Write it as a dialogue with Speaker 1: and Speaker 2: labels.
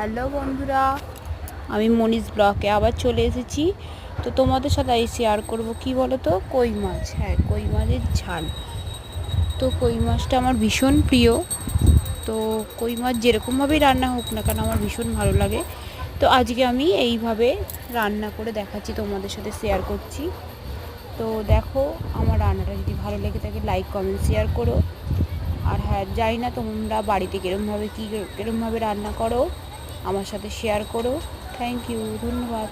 Speaker 1: Hello বন্ধুরা, আমি মনীষ ব্লগে আবার চলে এসেছি। তো তোমাদের সাথে এই শেয়ার করব কি বলো তো, কই মাছ। হ্যাঁ, কই মাছের ঝাল। তো কই মাছটা আমার ভীষণ প্রিয়। তো কই মাছ যেরকমভাবেই রান্না হোক না কেন আমার ভীষণ ভালো লাগে। তো আজকে আমি এইভাবে রান্না করে দেখাচ্ছি, তোমাদের সাথে শেয়ার করছি। তো দেখো, আমার রান্নাটা যদি ভালো লেগে থাকে লাইক কমেন্ট শেয়ার করো। আর হ্যাঁ, জানি না তোমরা বাড়িতে কীরকমভাবে রান্না করো, আমার সাথে শেয়ার করো। থ্যাংক ইউ, ধন্যবাদ।